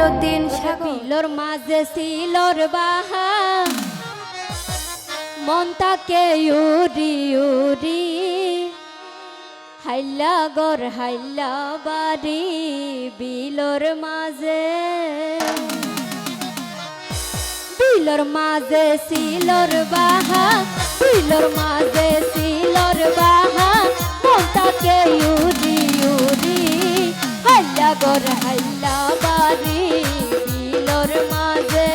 মঈনুদ্দিন সাগর বিলর মাঝে সিলর বাহা মন তাকে উড়ি উড়ি হাইলা গর হাইলা বাড়ি বিলর মাঝে বিলর মাঝে সিলর বাহা বিলর মাঝে সিলর বাহা মন তাকে উড়ি উড়ি হাইলা গর হাইলা বাড়ি বিলর মাঝে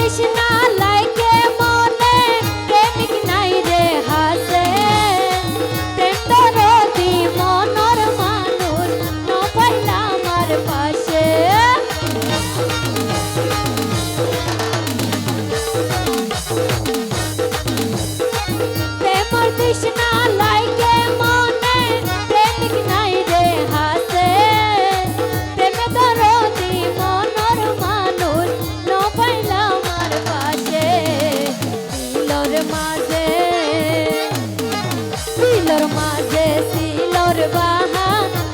তৃষ্ণা লাইকে মনে প্রেমিক নাই রে হাসে প্রেম দরদি মনর মানুষ ন পাইলা আমার পাশে প্রেমর তৃষ্ণা লাইকে মনে প্রেমিক নাই রে হাসে প্রেম দরদি মনর মানুষ ন পাইলা বিলর মাঝে সিলর বাহা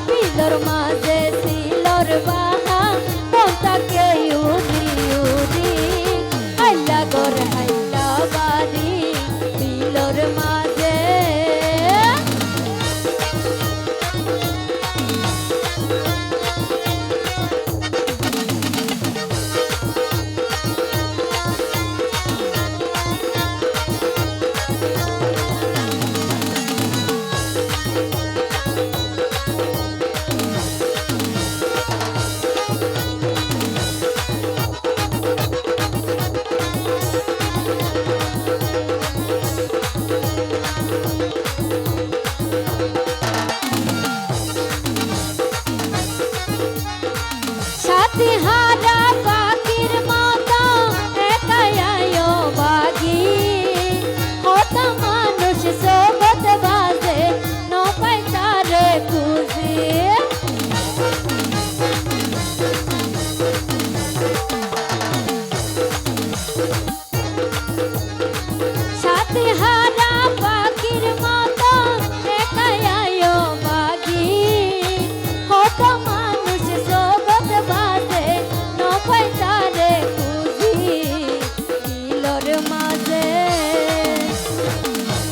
বিলর মাঝে সিলর বাহা মন তাকে উড়ি উড়ি হাইলা গর হাইলা বাড়ি বিলর মাঝে হারা পাখির মতো একাই আয়ো বাগি কত মানুষ সোবত বাজে ন পাই তারে খুঁজি সাথে হারা পাখির মতো একাই আয়ো বাগি কত মানুষ সোবত বাজে ন পাই তারে খুঁজি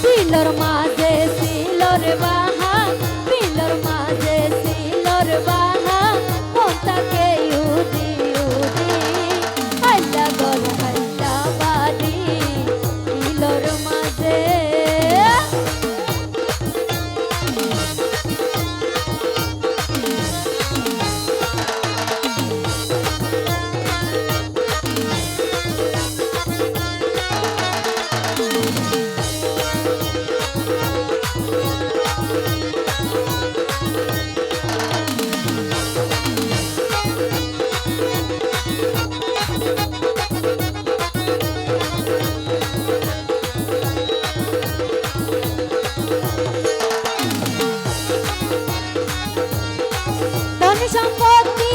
বিলর মাঝে সিলর বাহা বিলর মাঝে সিলর বাহা মন তাকে উড়ি উড়ি হাইলা গর হাইলা বাড়ি বিলর মাঝে সম্পত্তি